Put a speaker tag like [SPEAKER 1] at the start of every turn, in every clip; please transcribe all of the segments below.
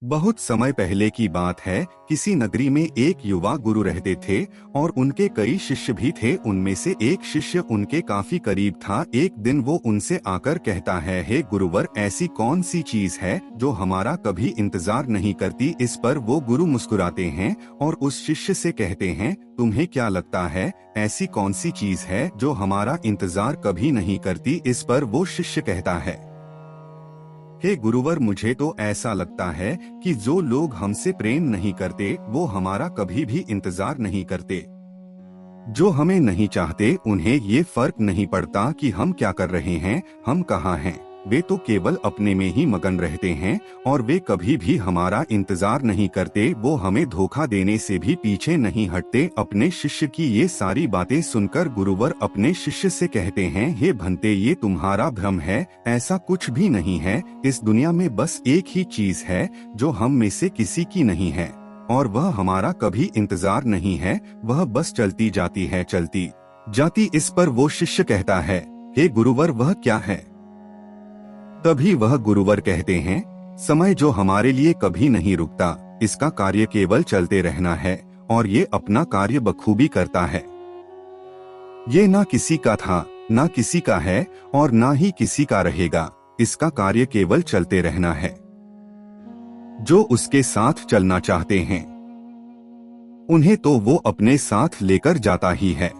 [SPEAKER 1] बहुत समय पहले की बात है। किसी नगरी में एक युवा गुरु रहते थे और उनके कई शिष्य भी थे। उनमें से एक शिष्य उनके काफी करीब था। एक दिन वो उनसे आकर कहता है, हे गुरुवर, ऐसी कौन सी चीज है जो हमारा कभी इंतजार नहीं करती। इस पर वो गुरु मुस्कुराते हैं और उस शिष्य से कहते हैं, तुम्हें क्या लगता है, ऐसी कौन सी चीज है जो हमारा इंतजार कभी नहीं करती। इस पर वो शिष्य कहता है, हे गुरुवर, मुझे तो ऐसा लगता है कि जो लोग हमसे प्रेम नहीं करते वो हमारा कभी भी इंतजार नहीं करते। जो हमें नहीं चाहते उन्हें ये फर्क नहीं पड़ता कि हम क्या कर रहे हैं, हम कहाँ हैं। वे तो केवल अपने में ही मगन रहते हैं और वे कभी भी हमारा इंतजार नहीं करते। वो हमें धोखा देने से भी पीछे नहीं हटते। अपने शिष्य की ये सारी बातें सुनकर गुरुवर अपने शिष्य से कहते हैं, हे भंते, ये तुम्हारा भ्रम है। ऐसा कुछ भी नहीं है। इस दुनिया में बस एक ही चीज है जो हम में से किसी की नहीं है और वह हमारा कभी इंतजार नहीं है। वह बस चलती जाती है, चलती जाती। इस पर वो शिष्य कहता है, हे गुरुवर, वह क्या है। तभी वह गुरुवर कहते हैं, समय जो हमारे लिए कभी नहीं रुकता। इसका कार्य केवल चलते रहना है और ये अपना कार्य बखूबी करता है। ये ना किसी का था, ना किसी का है और ना ही किसी का रहेगा। इसका कार्य केवल चलते रहना है। जो उसके साथ चलना चाहते हैं उन्हें तो वो अपने साथ लेकर जाता ही है,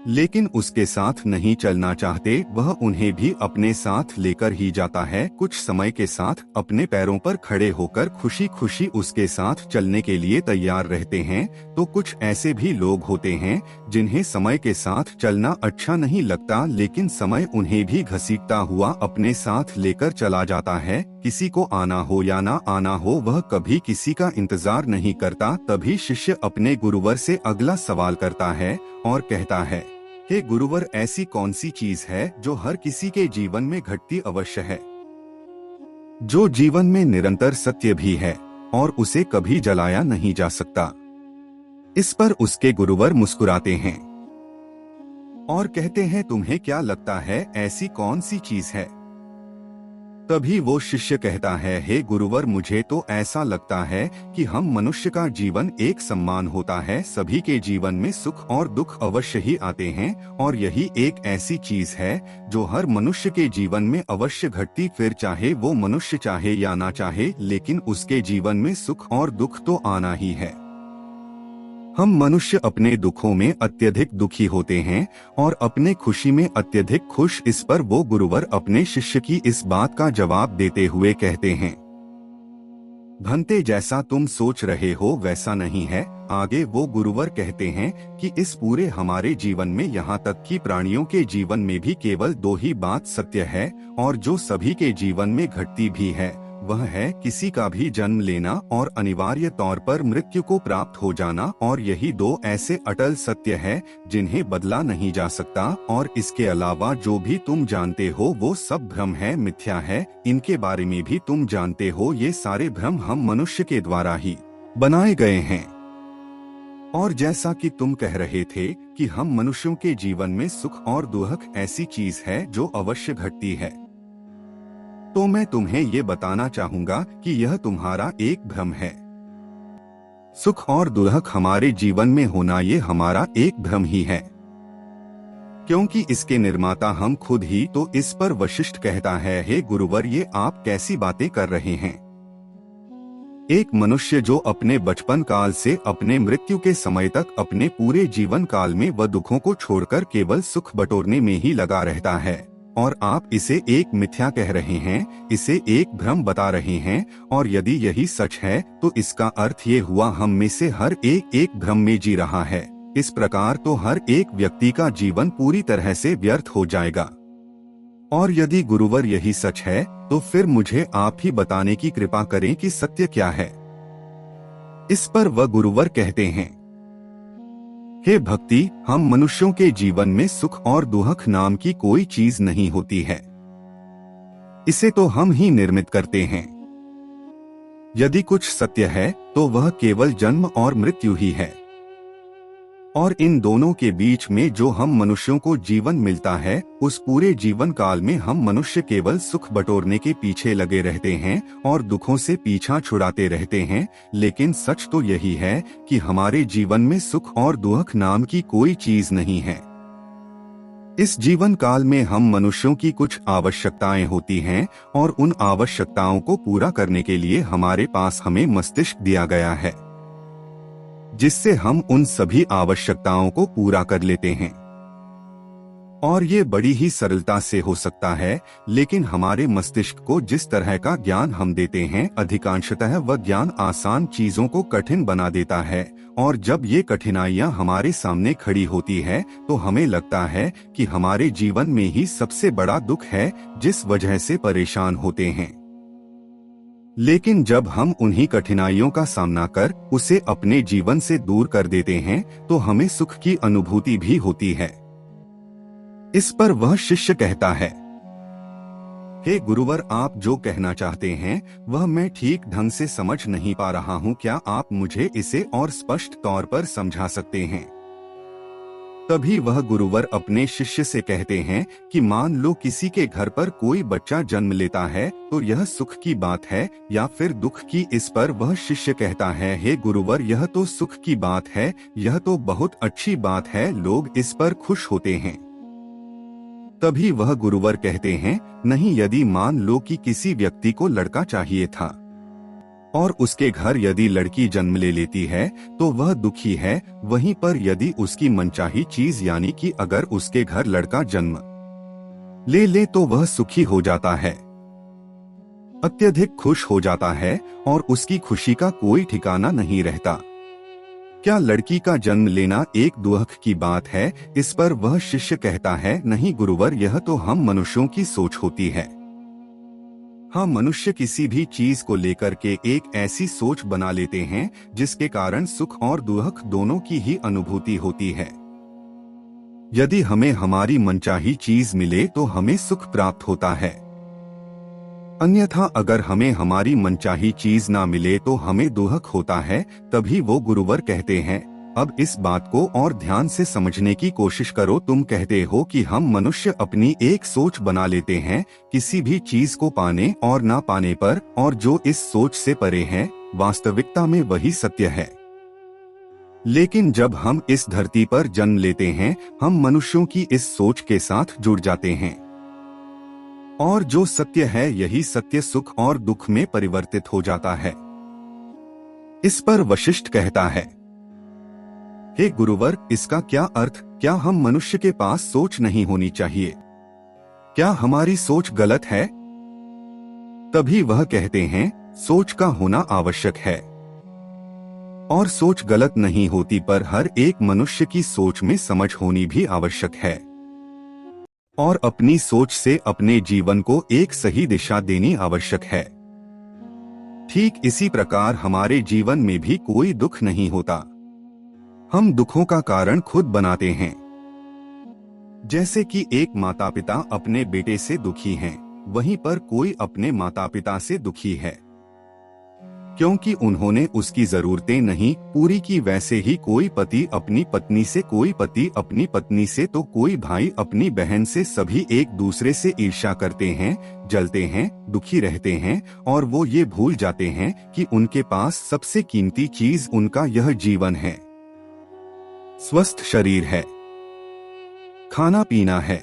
[SPEAKER 1] लेकिन उसके साथ नहीं चलना चाहते वह उन्हें भी अपने साथ लेकर ही जाता है। कुछ समय के साथ अपने पैरों पर खड़े होकर खुशी खुशी उसके साथ चलने के लिए तैयार रहते हैं। तो कुछ ऐसे भी लोग होते हैं जिन्हें समय के साथ चलना अच्छा नहीं लगता, लेकिन समय उन्हें भी घसीटता हुआ अपने साथ लेकर चला जाता है। किसी को आना हो या ना आना हो, वह कभी किसी का इंतजार नहीं करता। तभी शिष्य अपने गुरुवर से अगला सवाल करता है और कहता है, हे गुरुवर, ऐसी कौन सी चीज है जो हर किसी के जीवन में घटती अवश्य है, जो जीवन में निरंतर सत्य भी है और उसे कभी जलाया नहीं जा सकता। इस पर उसके गुरुवर मुस्कुराते हैं और कहते हैं, तुम्हें क्या लगता है, ऐसी कौन सी चीज है। तभी वो शिष्य कहता है, हे गुरुवर, मुझे तो ऐसा लगता है कि हम मनुष्य का जीवन एक सम्मान होता है। सभी के जीवन में सुख और दुख अवश्य ही आते हैं और यही एक ऐसी चीज है जो हर मनुष्य के जीवन में अवश्य घटती। फिर चाहे वो मनुष्य चाहे या ना चाहे, लेकिन उसके जीवन में सुख और दुख तो आना ही है। हम मनुष्य अपने दुखों में अत्यधिक दुखी होते हैं और अपने खुशी में अत्यधिक खुश। इस पर वो गुरुवर अपने शिष्य की इस बात का जवाब देते हुए कहते हैं, भंते, जैसा तुम सोच रहे हो वैसा नहीं है। आगे वो गुरुवर कहते हैं कि इस पूरे हमारे जीवन में, यहाँ तक कि प्राणियों के जीवन में भी केवल दो ही बात सत्य है और जो सभी के जीवन में घटती भी है, वह है किसी का भी जन्म लेना और अनिवार्य तौर पर मृत्यु को प्राप्त हो जाना। और यही दो ऐसे अटल सत्य है जिन्हें बदला नहीं जा सकता। और इसके अलावा जो भी तुम जानते हो वो सब भ्रम है, मिथ्या है। इनके बारे में भी तुम जानते हो, ये सारे भ्रम हम मनुष्य के द्वारा ही बनाए गए हैं। और जैसा कि तुम कह रहे थे कि हम मनुष्यों के जीवन में सुख और दुख ऐसी चीज है जो अवश्य घटती है, तो मैं तुम्हें ये बताना चाहूंगा कि यह तुम्हारा एक भ्रम है। सुख और दुख हमारे जीवन में होना ये हमारा एक भ्रम ही है, क्योंकि इसके निर्माता हम खुद ही। तो इस पर वशिष्ठ कहता है, हे गुरुवर, ये आप कैसी बातें कर रहे हैं। एक मनुष्य जो अपने बचपन काल से अपने मृत्यु के समय तक अपने पूरे जीवन काल में वह दुखों को छोड़कर केवल सुख बटोरने में ही लगा रहता है, और आप इसे एक मिथ्या कह रहे हैं, इसे एक भ्रम बता रहे हैं। और यदि यही सच है तो इसका अर्थ ये हुआ हम में से हर एक भ्रम में जी रहा है। इस प्रकार तो हर एक व्यक्ति का जीवन पूरी तरह से व्यर्थ हो जाएगा। और यदि गुरुवर यही सच है तो फिर मुझे आप ही बताने की कृपा करें कि सत्य क्या है। इस पर वह गुरुवर कहते हैं, हे भक्ति, हम मनुष्यों के जीवन में सुख और दुख नाम की कोई चीज नहीं होती है। इसे तो हम ही निर्मित करते हैं। यदि कुछ सत्य है तो वह केवल जन्म और मृत्यु ही है। और इन दोनों के बीच में जो हम मनुष्यों को जीवन मिलता है, उस पूरे जीवन काल में हम मनुष्य केवल सुख बटोरने के पीछे लगे रहते हैं और दुखों से पीछा छुड़ाते रहते हैं। लेकिन सच तो यही है कि हमारे जीवन में सुख और दुख नाम की कोई चीज नहीं है। इस जीवन काल में हम मनुष्यों की कुछ आवश्यकताएं होती हैं और उन आवश्यकताओं को पूरा करने के लिए हमारे पास हमें मस्तिष्क दिया गया है, जिससे हम उन सभी आवश्यकताओं को पूरा कर लेते हैं। और ये बड़ी ही सरलता से हो सकता है, लेकिन हमारे मस्तिष्क को जिस तरह का ज्ञान हम देते हैं, अधिकांशतः वह ज्ञान आसान चीजों को कठिन बना देता है। और जब ये कठिनाइयां हमारे सामने खड़ी होती है तो हमें लगता है कि हमारे जीवन में ही सबसे बड़ा दुख है जिस वजह से परेशान होते हैं। लेकिन जब हम उन्हीं कठिनाइयों का सामना कर उसे अपने जीवन से दूर कर देते हैं तो हमें सुख की अनुभूति भी होती है। इस पर वह शिष्य कहता है, हे गुरुवर, आप जो कहना चाहते हैं वह मैं ठीक ढंग से समझ नहीं पा रहा हूँ, क्या आप मुझे इसे और स्पष्ट तौर पर समझा सकते हैं? तभी वह गुरुवर अपने शिष्य से कहते हैं कि मान लो किसी के घर पर कोई बच्चा जन्म लेता है तो यह सुख की बात है या फिर दुख की? इस पर वह शिष्य कहता है, हे गुरुवर, यह तो सुख की बात है, यह तो बहुत अच्छी बात है, लोग इस पर खुश होते हैं। तभी वह गुरुवर कहते हैं, नहीं, यदि मान लो कि किसी व्यक्ति को लड़का चाहिए था और उसके घर यदि लड़की जन्म ले लेती है तो वह दुखी है। वहीं पर यदि उसकी मनचाही चीज यानी कि अगर उसके घर लड़का जन्म ले तो वह सुखी हो जाता है, अत्यधिक खुश हो जाता है और उसकी खुशी का कोई ठिकाना नहीं रहता। क्या लड़की का जन्म लेना एक दुख की बात है? इस पर वह शिष्य कहता है, नहीं गुरुवर, यह तो हम मनुष्यों की सोच होती है। हम मनुष्य किसी भी चीज को लेकर के एक ऐसी सोच बना लेते हैं जिसके कारण सुख और दुख दोनों की ही अनुभूति होती है। यदि हमें हमारी मनचाही चीज मिले तो हमें सुख प्राप्त होता है, अन्यथा अगर हमें हमारी मनचाही चीज ना मिले तो हमें दुख होता है। तभी वो गुरुवर कहते हैं, अब इस बात को और ध्यान से समझने की कोशिश करो। तुम कहते हो कि हम मनुष्य अपनी एक सोच बना लेते हैं किसी भी चीज को पाने और ना पाने पर, और जो इस सोच से परे है वास्तविकता में वही सत्य है। लेकिन जब हम इस धरती पर जन्म लेते हैं हम मनुष्यों की इस सोच के साथ जुड़ जाते हैं और जो सत्य है यही सत्य सुख और दुख में परिवर्तित हो जाता है। इस पर वशिष्ठ कहता है, हे गुरुवर, इसका क्या अर्थ? क्या हम मनुष्य के पास सोच नहीं होनी चाहिए? क्या हमारी सोच गलत है? तभी वह कहते हैं, सोच का होना आवश्यक है और सोच गलत नहीं होती, पर हर एक मनुष्य की सोच में समझ होनी भी आवश्यक है और अपनी सोच से अपने जीवन को एक सही दिशा देनी आवश्यक है। ठीक इसी प्रकार हमारे जीवन में भी कोई दुख नहीं होता, हम दुखों का कारण खुद बनाते हैं। जैसे कि एक माता पिता अपने बेटे से दुखी हैं, वहीं पर कोई अपने माता पिता से दुखी है क्योंकि उन्होंने उसकी जरूरतें नहीं पूरी की। वैसे ही कोई पति अपनी पत्नी से, कोई पति अपनी पत्नी से, तो कोई भाई अपनी बहन से, सभी एक दूसरे से ईर्ष्या करते हैं, जलते हैं, दुखी रहते हैं और वो ये भूल जाते हैं कि उनके पास सबसे कीमती चीज उनका यह जीवन है, स्वस्थ शरीर है, खाना पीना है,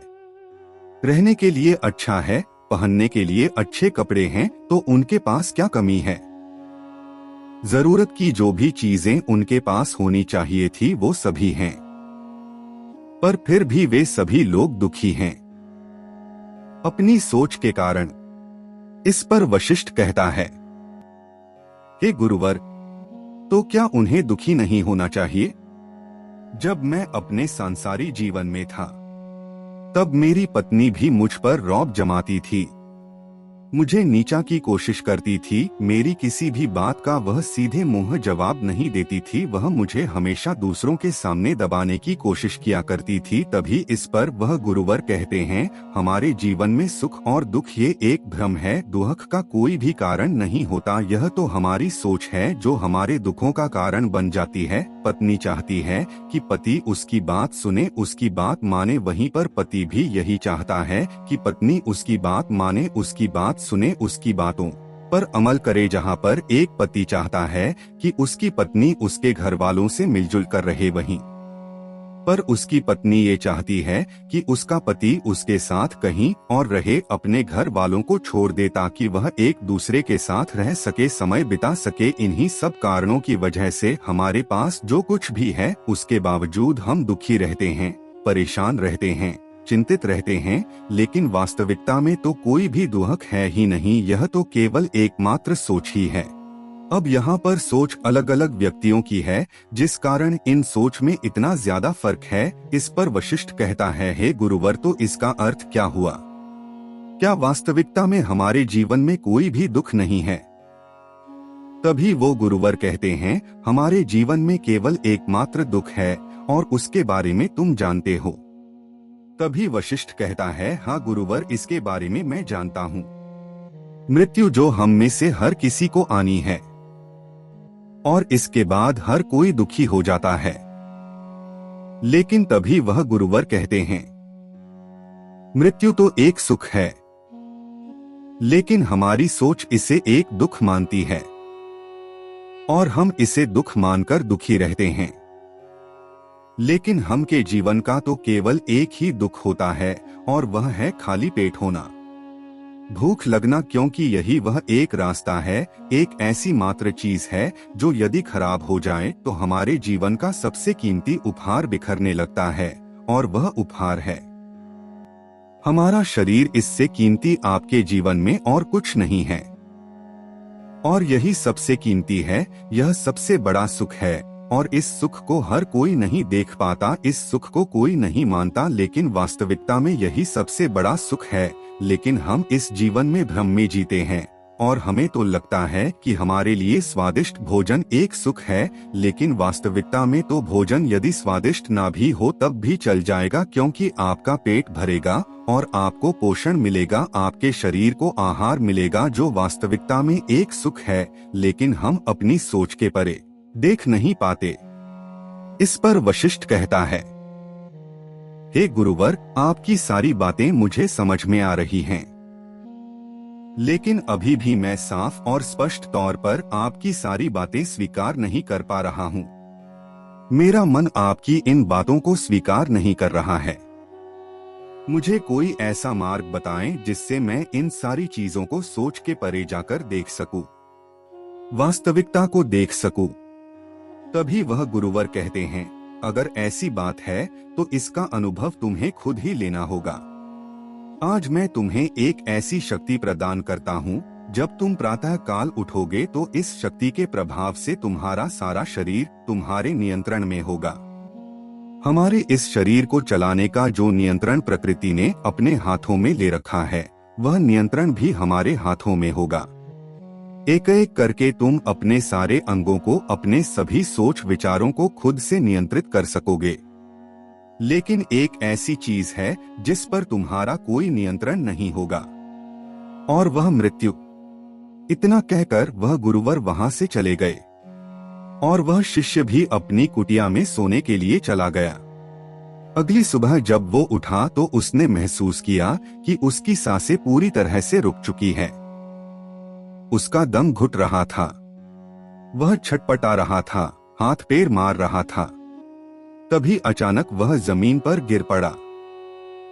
[SPEAKER 1] रहने के लिए अच्छा है, पहनने के लिए अच्छे कपड़े हैं, तो उनके पास क्या कमी है? जरूरत की जो भी चीजें उनके पास होनी चाहिए थी वो सभी हैं, पर फिर भी वे सभी लोग दुखी हैं अपनी सोच के कारण। इस पर वशिष्ठ कहता है, हे गुरुवर, तो क्या उन्हें दुखी नहीं होना चाहिए? जब मैं अपने सांसारिक जीवन में था तब मेरी पत्नी भी मुझ पर रौब जमाती थी, मुझे नीचा की कोशिश करती थी, मेरी किसी भी बात का वह सीधे मुंह जवाब नहीं देती थी, वह मुझे हमेशा दूसरों के सामने दबाने की कोशिश किया करती थी। तभी इस पर वह गुरुवर कहते हैं, हमारे जीवन में सुख और दुख ये एक भ्रम है, दुख का कोई भी कारण नहीं होता, यह तो हमारी सोच है जो हमारे दुखों का कारण बन जाती है। पत्नी चाहती है कि पति उसकी बात सुने, उसकी बात माने, वहीं पर पति भी यही चाहता है कि पत्नी उसकी बात माने, उसकी बात सुने, उसकी बातों पर अमल करे। जहाँ पर एक पति चाहता है कि उसकी पत्नी उसके घर वालों से मिलजुल कर रहे, वहीं पर उसकी पत्नी ये चाहती है कि उसका पति उसके साथ कहीं और रहे, अपने घर वालों को छोड़ दे ताकि वह एक दूसरे के साथ रह सके, समय बिता सके। इन्हीं सब कारणों की वजह से हमारे पास जो कुछ भी है उसके बावजूद हम दुखी रहते हैं, परेशान रहते हैं, चिंतित रहते हैं। लेकिन वास्तविकता में तो कोई भी दुख है ही नहीं, यह तो केवल एकमात्र सोच ही है। अब यहाँ पर सोच अलग अलग व्यक्तियों की है, जिस कारण इन सोच में इतना ज्यादा फर्क है। इस पर वशिष्ठ कहता है, हे गुरुवर, तो इसका अर्थ क्या हुआ? क्या वास्तविकता में हमारे जीवन में कोई भी दुख नहीं है? तभी वो गुरुवर कहते हैं, हमारे जीवन में केवल एकमात्र दुख है और उसके बारे में तुम जानते हो। तभी वशिष्ठ कहता है, हाँ गुरुवर, इसके बारे में मैं जानता हूँ। मृत्यु जो हम में से हर किसी को आनी है और इसके बाद हर कोई दुखी हो जाता है। लेकिन तभी वह गुरुवर कहते हैं, मृत्यु तो एक सुख है, लेकिन हमारी सोच इसे एक दुख मानती है और हम इसे दुख मानकर दुखी रहते हैं। लेकिन हम के जीवन का तो केवल एक ही दुख होता है और वह है खाली पेट होना, भूख लगना, क्योंकि यही वह एक रास्ता है, एक ऐसी मात्र चीज है जो यदि खराब हो जाए तो हमारे जीवन का सबसे कीमती उपहार बिखरने लगता है, और वह उपहार है हमारा शरीर। इससे कीमती आपके जीवन में और कुछ नहीं है, और यही सबसे कीमती है, यह सबसे बड़ा सुख है। और इस सुख को हर कोई नहीं देख पाता, इस सुख को कोई नहीं मानता, लेकिन वास्तविकता में यही सबसे बड़ा सुख है। लेकिन हम इस जीवन में भ्रम में जीते हैं और हमें तो लगता है कि हमारे लिए स्वादिष्ट भोजन एक सुख है, लेकिन वास्तविकता में तो भोजन यदि स्वादिष्ट ना भी हो तब भी चल जाएगा, क्योंकि आपका पेट भरेगा और आपको पोषण मिलेगा, आपके शरीर को आहार मिलेगा, जो वास्तविकता में एक सुख है। लेकिन हम अपनी सोच के परे देख नहीं पाते। इस पर वशिष्ठ कहता है, हे गुरुवर, आपकी सारी बातें मुझे समझ में आ रही हैं, लेकिन अभी भी मैं साफ और स्पष्ट तौर पर आपकी सारी बातें स्वीकार नहीं कर पा रहा हूँ। मेरा मन आपकी इन बातों को स्वीकार नहीं कर रहा है। मुझे कोई ऐसा मार्ग बताएं जिससे मैं इन सारी चीजों को सोच के परे जाकर देख सकूं, वास्तविकता को देख सकूं। तभी वह गुरुवर कहते हैं, अगर ऐसी बात है तो इसका अनुभव तुम्हें खुद ही लेना होगा। आज मैं तुम्हें एक ऐसी शक्ति प्रदान करता हूँ, जब तुम प्रातः काल उठोगे तो इस शक्ति के प्रभाव से तुम्हारा सारा शरीर तुम्हारे नियंत्रण में होगा। हमारे इस शरीर को चलाने का जो नियंत्रण प्रकृति ने अपने हाथों में ले रखा है, वह नियंत्रण भी हमारे हाथों में होगा। एक एक करके तुम अपने सारे अंगों को, अपने सभी सोच विचारों को खुद से नियंत्रित कर सकोगे। लेकिन एक ऐसी चीज है जिस पर तुम्हारा कोई नियंत्रण नहीं होगा, और वह मृत्यु। इतना कहकर वह गुरुवर वहां से चले गए और वह शिष्य भी अपनी कुटिया में सोने के लिए चला गया। अगली सुबह जब वो उठा तो उसने महसूस किया कि उसकी सांसें पूरी तरह से रुक चुकी है। उसका दम घुट रहा था, वह छटपटा रहा था, हाथ पैर मार रहा था। तभी अचानक वह जमीन पर गिर पड़ा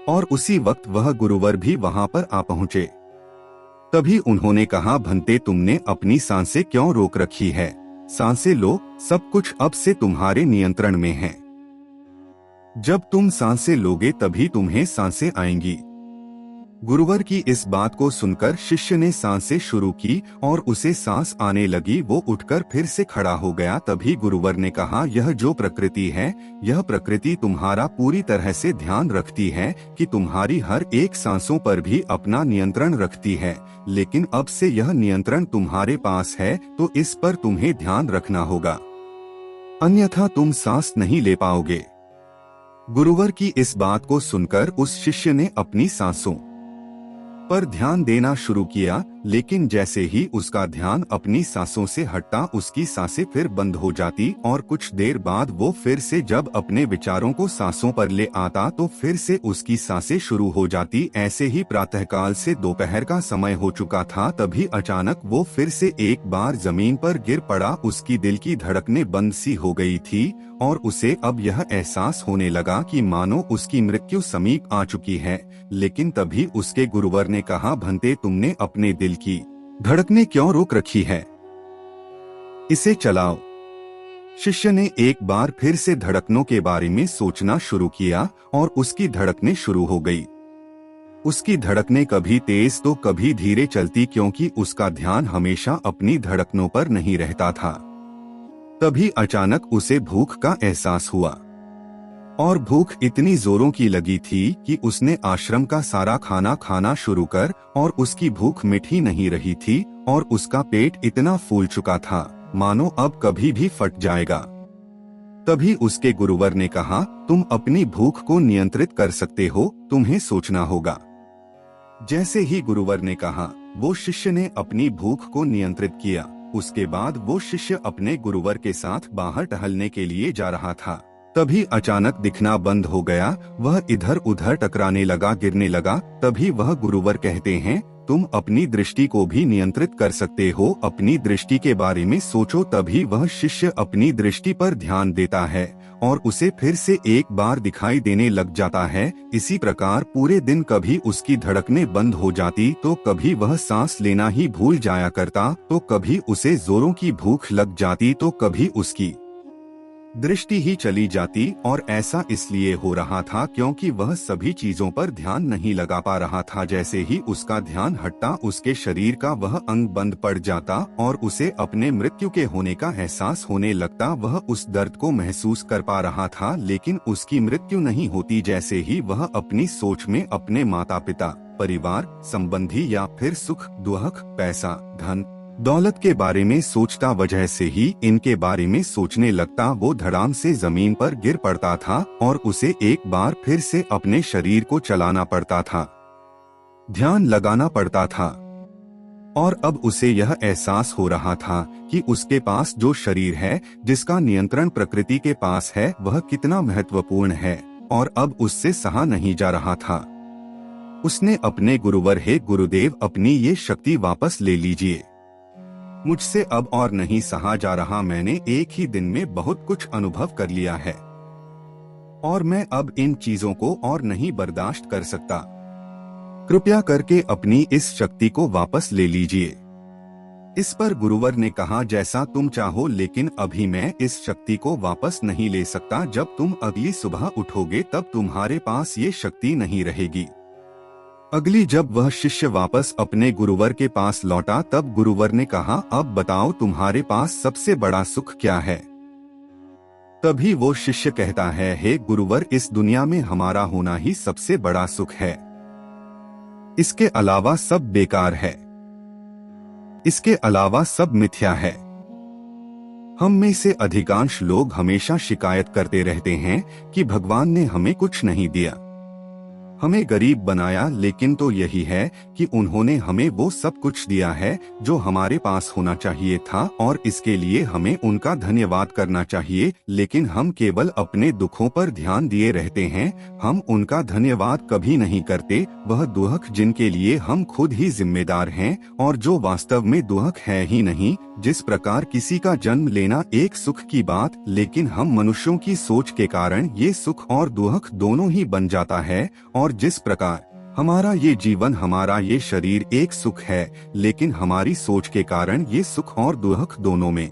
[SPEAKER 1] और उसी वक्त वह गुरुवर भी वहां पर आ पहुंचे। तभी उन्होंने कहा, भंते, तुमने अपनी सांसें क्यों रोक रखी है? सांसें लो, सब कुछ अब से तुम्हारे नियंत्रण में है। जब तुम सांसें लोगे तभी तुम्हें सांसें आएंगी। गुरुवर की इस बात को सुनकर शिष्य ने सांसें शुरू की और उसे सांस आने लगी। वो उठकर फिर से खड़ा हो गया। तभी गुरुवर ने कहा, यह जो प्रकृति है, यह प्रकृति तुम्हारा पूरी तरह से ध्यान रखती है कि तुम्हारी हर एक सांसों पर भी अपना नियंत्रण रखती है। लेकिन अब से यह नियंत्रण तुम्हारे पास है, तो इस पर तुम्हें ध्यान रखना होगा, अन्यथा तुम सांस नहीं ले पाओगे। गुरुवर की इस बात को सुनकर उस शिष्य ने अपनी सांसों पर ध्यान देना शुरू किया। लेकिन जैसे ही उसका ध्यान अपनी सांसों से हटता उसकी सांसें फिर बंद हो जाती और कुछ देर बाद वो फिर से जब अपने विचारों को सांसों पर ले आता तो फिर से उसकी सांसें शुरू हो जाती। ऐसे ही प्रातःकाल से दोपहर का समय हो चुका था, तभी अचानक वो फिर से एक बार जमीन पर गिर पड़ा। उसकी दिल की धड़कनें बंद सी हो गई थी और उसे अब यह एहसास होने लगा कि मानो उसकी मृत्यु समीप आ चुकी है। लेकिन तभी उसके गुरुवर ने कहा, भंते तुमने अपने दिल की धड़कनें क्यों रोक रखी है, इसे चलाओ। शिष्य ने एक बार फिर से धड़कनों के बारे में सोचना शुरू किया और उसकी धड़कनें शुरू हो गई। उसकी धड़कनें कभी तेज तो कभी धीरे चलती, क्योंकि उसका ध्यान हमेशा अपनी धड़कनों पर नहीं रहता था। तभी अचानक उसे भूख का एहसास हुआ और भूख इतनी जोरों की लगी थी कि उसने आश्रम का सारा खाना खाना शुरू कर और उसकी भूख मिट ही नहीं रही थी और उसका पेट इतना फूल चुका था मानो अब कभी भी फट जाएगा। तभी उसके गुरुवर ने कहा, तुम अपनी भूख को नियंत्रित कर सकते हो, तुम्हें सोचना होगा। जैसे ही गुरुवर ने कहा, वो शिष्य ने अपनी भूख को नियंत्रित किया। उसके बाद वो शिष्य अपने गुरुवर के साथ बाहर टहलने के लिए जा रहा था। तभी अचानक दिखना बंद हो गया, वह इधर उधर टकराने लगा, गिरने लगा। तभी वह गुरुवर कहते हैं, तुम अपनी दृष्टि को भी नियंत्रित कर सकते हो, अपनी दृष्टि के बारे में सोचो। तभी वह शिष्य अपनी दृष्टि पर ध्यान देता है और उसे फिर से एक बार दिखाई देने लग जाता है। इसी प्रकार पूरे दिन कभी उसकी धड़कनें बंद हो जाती तो कभी वह सांस लेना ही भूल जाया करता, तो कभी उसे जोरों की भूख लग जाती तो कभी उसकी दृष्टि ही चली जाती। और ऐसा इसलिए हो रहा था क्योंकि वह सभी चीजों पर ध्यान नहीं लगा पा रहा था। जैसे ही उसका ध्यान हटता उसके शरीर का वह अंग बंद पड़ जाता और उसे अपने मृत्यु के होने का एहसास होने लगता। वह उस दर्द को महसूस कर पा रहा था, लेकिन उसकी मृत्यु नहीं होती। जैसे ही वह अपनी सोच में अपने माता पिता, परिवार, संबंधी या फिर सुख दुख, पैसा, धन दौलत के बारे में सोचता, वजह से ही इनके बारे में सोचने लगता, वो धड़ाम से जमीन पर गिर पड़ता था और उसे एक बार फिर से अपने शरीर को चलाना पड़ता था, ध्यान लगाना पड़ता था। और अब उसे यह एहसास हो रहा था कि उसके पास जो शरीर है, जिसका नियंत्रण प्रकृति के पास है, वह कितना महत्वपूर्ण है और अब उससे सहा नहीं जा रहा था। उसने अपने गुरुवर, हे गुरुदेव, अपनी ये शक्ति वापस ले लीजिए, मुझसे अब और नहीं सहा जा रहा। मैंने एक ही दिन में बहुत कुछ अनुभव कर लिया है और मैं अब इन चीजों को और नहीं बर्दाश्त कर सकता। कृपया करके अपनी इस शक्ति को वापस ले लीजिए। इस पर गुरुवर ने कहा, जैसा तुम चाहो, लेकिन अभी मैं इस शक्ति को वापस नहीं ले सकता। जब तुम अगली सुबह उठोगे तब तुम्हारे पास ये शक्ति नहीं रहेगी। अगली जब वह शिष्य वापस अपने गुरुवर के पास लौटा तब गुरुवर ने कहा, अब बताओ तुम्हारे पास सबसे बड़ा सुख क्या है। तभी वो शिष्य कहता है, हे गुरुवर, इस दुनिया में हमारा होना ही सबसे बड़ा सुख है, इसके अलावा सब बेकार है, इसके अलावा सब मिथ्या है। हम में से अधिकांश लोग हमेशा शिकायत करते रहते हैं कि भगवान ने हमें कुछ नहीं दिया, हमें गरीब बनाया, लेकिन तो यही है कि उन्होंने हमें वो सब कुछ दिया है जो हमारे पास होना चाहिए था और इसके लिए हमें उनका धन्यवाद करना चाहिए। लेकिन हम केवल अपने दुखों पर ध्यान दिए रहते हैं, हम उनका धन्यवाद कभी नहीं करते। वह दुख जिनके लिए हम खुद ही जिम्मेदार हैं और जो वास्तव में दुख है ही नहीं। जिस प्रकार किसी का जन्म लेना एक सुख की बात, लेकिन हम मनुष्यों की सोच के कारण ये सुख और दुख दोनों ही बन जाता है। और जिस प्रकार हमारा ये जीवन, हमारा ये शरीर एक सुख है, लेकिन हमारी सोच के कारण ये सुख और दुख दोनों में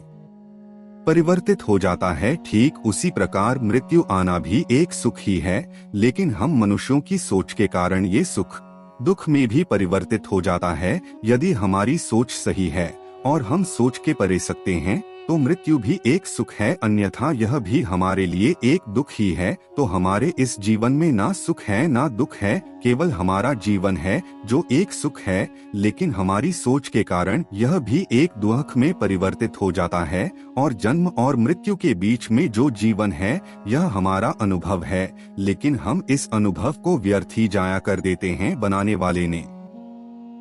[SPEAKER 1] परिवर्तित हो जाता है, ठीक उसी प्रकार मृत्यु आना भी एक सुख ही है, लेकिन हम मनुष्यों की सोच के कारण ये सुख दुख में भी परिवर्तित हो जाता है। यदि हमारी सोच सही है और हम सोच के परे सकते हैं तो मृत्यु भी एक सुख है, अन्यथा यह भी हमारे लिए एक दुख ही है। तो हमारे इस जीवन में ना सुख है ना दुख है, केवल हमारा जीवन है जो एक सुख है, लेकिन हमारी सोच के कारण यह भी एक दुख में परिवर्तित हो जाता है। और जन्म और मृत्यु के बीच में जो जीवन है यह हमारा अनुभव है, लेकिन हम इस अनुभव को व्यर्थ ही जाया कर देते हैं बनाने वाले ने।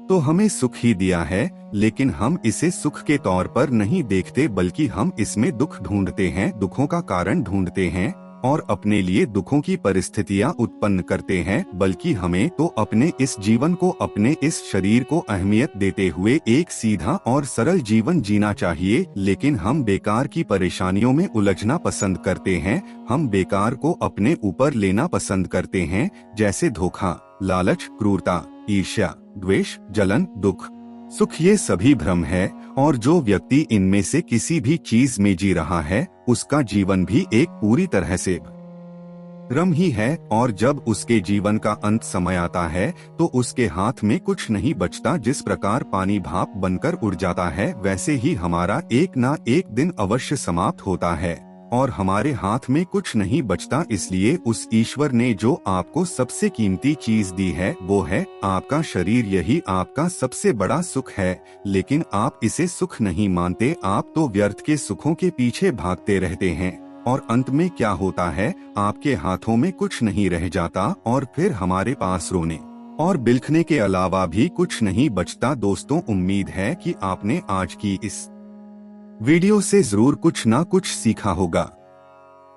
[SPEAKER 1] तो हमें सुख ही दिया है, लेकिन हम इसे सुख के तौर पर नहीं देखते, बल्कि हम इसमें दुख ढूंढते हैं, दुखों का कारण ढूंढते हैं और अपने लिए दुखों की परिस्थितियां उत्पन्न करते हैं। बल्कि हमें तो अपने इस जीवन को, अपने इस शरीर को अहमियत देते हुए एक सीधा और सरल जीवन जीना चाहिए। लेकिन हम बेकार की परेशानियों में उलझना पसंद करते हैं, हम बेकार को अपने ऊपर लेना पसंद करते हैं, जैसे धोखा, लालच, क्रूरता, ईर्ष्या, द्वेष, जलन, दुख, सुख। ये सभी भ्रम है और जो व्यक्ति इनमें से किसी भी चीज में जी रहा है, उसका जीवन भी एक पूरी तरह से भ्रम ही है। और जब उसके जीवन का अंत समय आता है तो उसके हाथ में कुछ नहीं बचता। जिस प्रकार पानी भाप बनकर उड़ जाता है, वैसे ही हमारा एक ना एक दिन अवश्य समाप्त होता है और हमारे हाथ में कुछ नहीं बचता। इसलिए उस ईश्वर ने जो आपको सबसे कीमती चीज दी है, वो है आपका शरीर। यही आपका सबसे बड़ा सुख है, लेकिन आप इसे सुख नहीं मानते। आप तो व्यर्थ के सुखों के पीछे भागते रहते हैं और अंत में क्या होता है, आपके हाथों में कुछ नहीं रह जाता और फिर हमारे पास रोने और बिलखने के अलावा भी कुछ नहीं बचता। दोस्तों, उम्मीद है कि आपने आज की इस वीडियो से जरूर कुछ ना कुछ सीखा होगा।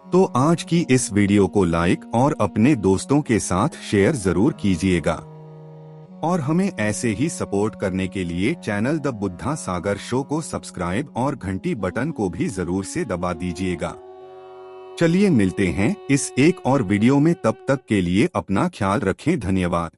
[SPEAKER 1] तो आज की इस वीडियो को लाइक और अपने दोस्तों के साथ शेयर जरूर कीजिएगा और हमें ऐसे ही सपोर्ट करने के लिए channel the Buddha Sagar show को सब्सक्राइब और घंटी बटन को भी जरूर से दबा दीजिएगा। चलिए मिलते हैं इस एक और वीडियो में, तब तक के लिए अपना ख्याल रखें। धन्यवाद।